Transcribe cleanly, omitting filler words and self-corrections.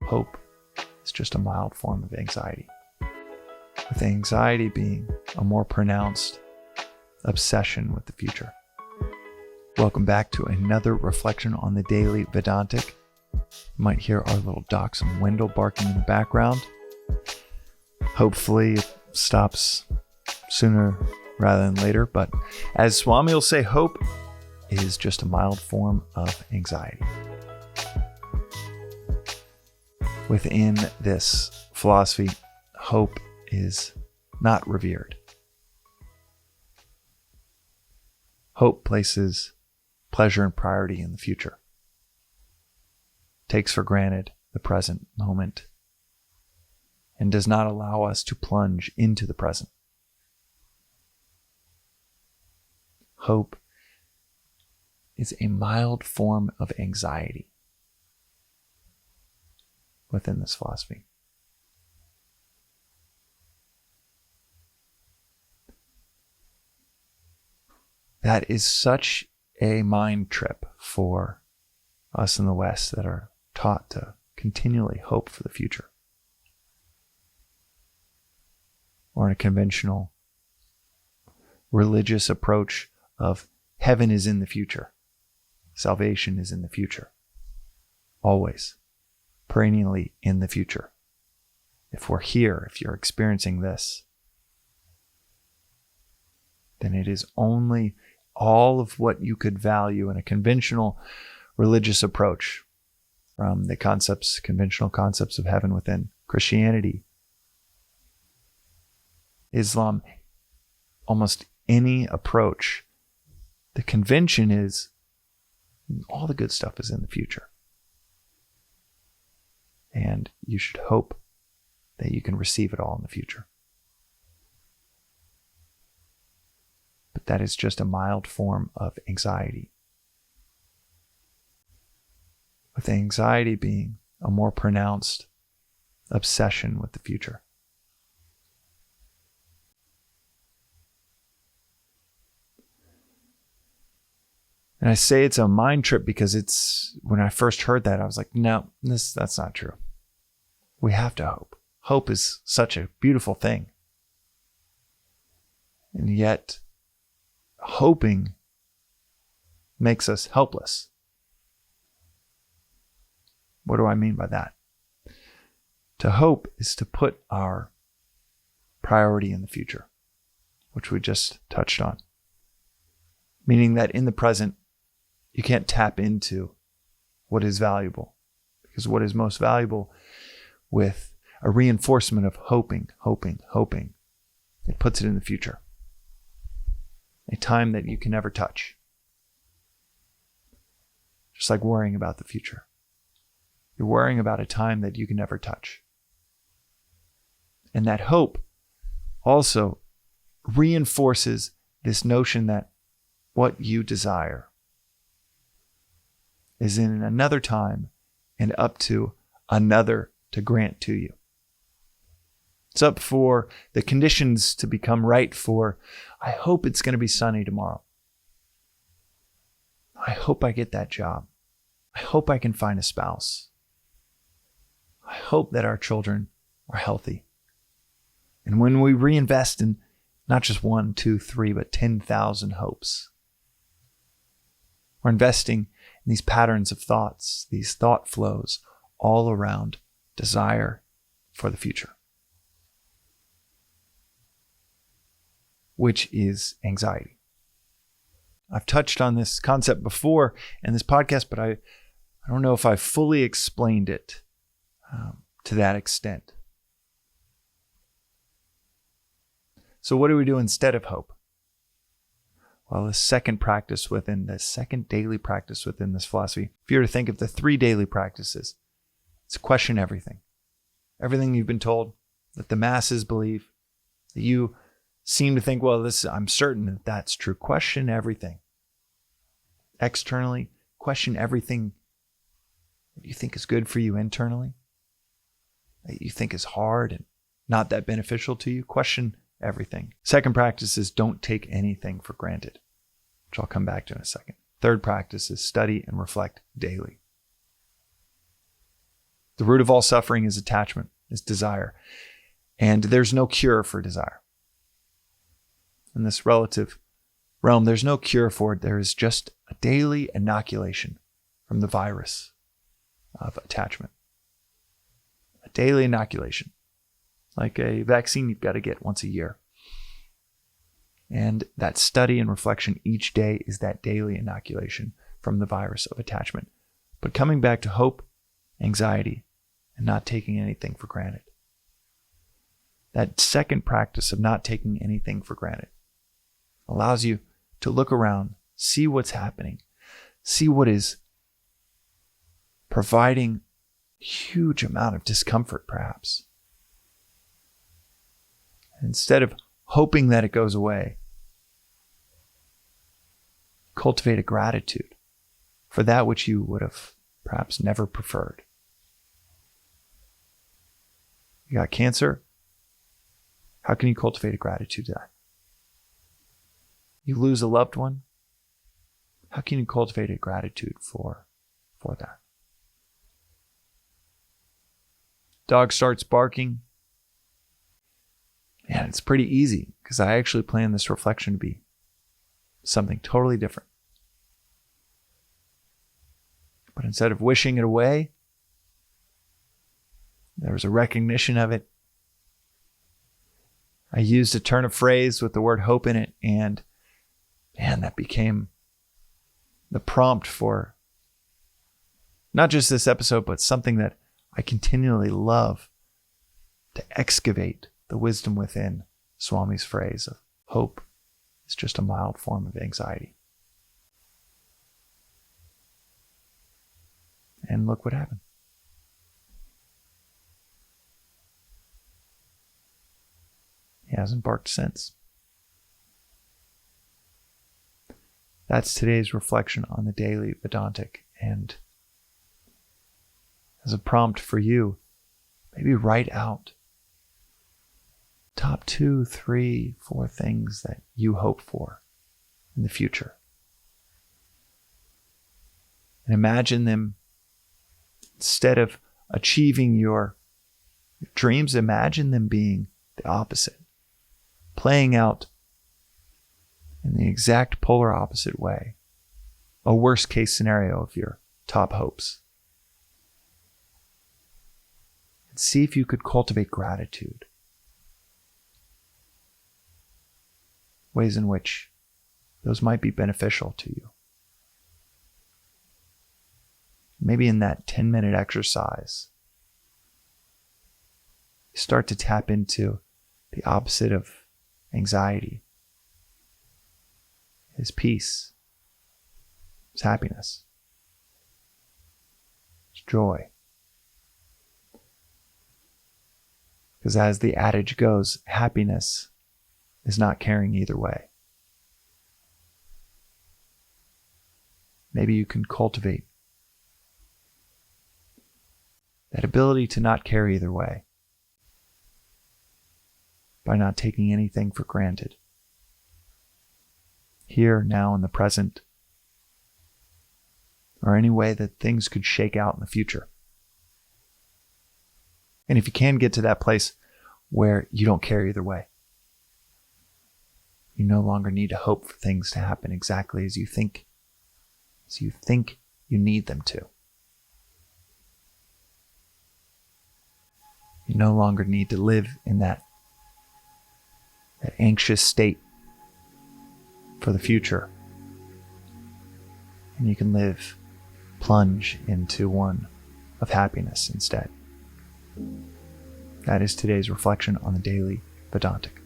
hope is just a mild form of anxiety, with anxiety being a more pronounced obsession with the future. Welcome back to another reflection on the daily Vedantic. You might hear our little dachshund Wendell barking in the background. Hopefully it stops sooner rather than later, but as Swami will say, hope is just a mild form of anxiety. Within this philosophy, hope is not revered. Hope places pleasure and priority in the future, takes for granted the present moment, and does not allow us to plunge into the present. Hope is a mild form of anxiety within this philosophy. That is such a mind trip for us in the West that are taught to continually hope for the future. Or in a conventional religious approach of heaven is in the future. Salvation is in the future. Always. Perennially in the future. If we're here, if you're experiencing this, then it is only all of what you could value in a conventional religious approach, from the conventional concepts of heaven within Christianity, Islam, almost any approach. The convention is all the good stuff is in the future. And you should hope that you can receive it all in the future. But that is just a mild form of anxiety, with anxiety being a more pronounced obsession with the future. And I say it's a mind trip because when I first heard that, I was like, no, that's not true. We have to hope. Hope is such a beautiful thing. And yet, hoping makes us helpless. What do I mean by that? To hope is to put our priority in the future, which we just touched on. Meaning that in the present, you can't tap into what is valuable, because what is most valuable with a reinforcement of hoping, it puts it in the future. A time that you can never touch. Just like worrying about the future. You're worrying about a time that you can never touch. And that hope also reinforces this notion that what you desire is in another time and up to another to grant to you. It's up for the conditions to become right for, I hope it's going to be sunny tomorrow. I hope I get that job. I hope I can find a spouse. I hope that our children are healthy. And when we reinvest in not just 1, 2, 3, but 10,000 hopes, we're investing in these patterns of thoughts, these thought flows all around desire for the future, which is anxiety. I've touched on this concept before in this podcast, but I don't know if I fully explained it to that extent. So what do we do instead of hope? Well, the second daily practice within this philosophy, if you were to think of the 3 daily practices, it's question everything. Everything you've been told, that the masses believe, that you seem to think, well, I'm certain that that's true. Question everything. Externally, question everything that you think is good for you internally, that you think is hard and not that beneficial to you. Question everything. Second practice is don't take anything for granted, which I'll come back to in a second. Third practice is study and reflect daily. The root of all suffering is attachment, is desire. And there's no cure for desire. In this relative realm, there's no cure for it. There is just a daily inoculation from the virus of attachment. A daily inoculation, like a vaccine you've got to get once a year. And that study and reflection each day is that daily inoculation from the virus of attachment. But coming back to hope, anxiety, and not taking anything for granted. That second practice of not taking anything for granted allows you to look around, see what's happening, see what is providing huge amount of discomfort, perhaps. And instead of hoping that it goes away, cultivate a gratitude for that which you would have perhaps never preferred. You got cancer? How can you cultivate a gratitude to that? You lose a loved one? How can you cultivate a gratitude for that? Dog starts barking. And it's pretty easy because I actually planned this reflection to be something totally different. But instead of wishing it away, there was a recognition of it. I used a turn of phrase with the word hope in it, and man, that became the prompt for not just this episode, but something that I continually love to excavate the wisdom within Swami's phrase of hope is just a mild form of anxiety. And look what happened. He hasn't barked since. That's today's reflection on the daily Vedantic. And as a prompt for you, maybe write out top 2, 3, 4 things that you hope for in the future. And imagine them, instead of achieving your dreams, imagine them being the opposite, playing out in the exact polar opposite way, a worst case scenario of your top hopes. And see if you could cultivate gratitude. Ways in which those might be beneficial to you. Maybe in that 10-minute exercise, you start to tap into the opposite of anxiety. Is peace. It's happiness. It's joy. Because as the adage goes, happiness is not caring either way. Maybe you can cultivate that ability to not care either way by not taking anything for granted. Here, now, in the present, or any way that things could shake out in the future. And if you can get to that place where you don't care either way, you no longer need to hope for things to happen exactly as you think you need them to. You no longer need to live in that anxious state for the future. And you can plunge into one of happiness instead. That is today's reflection on the daily Vedantic.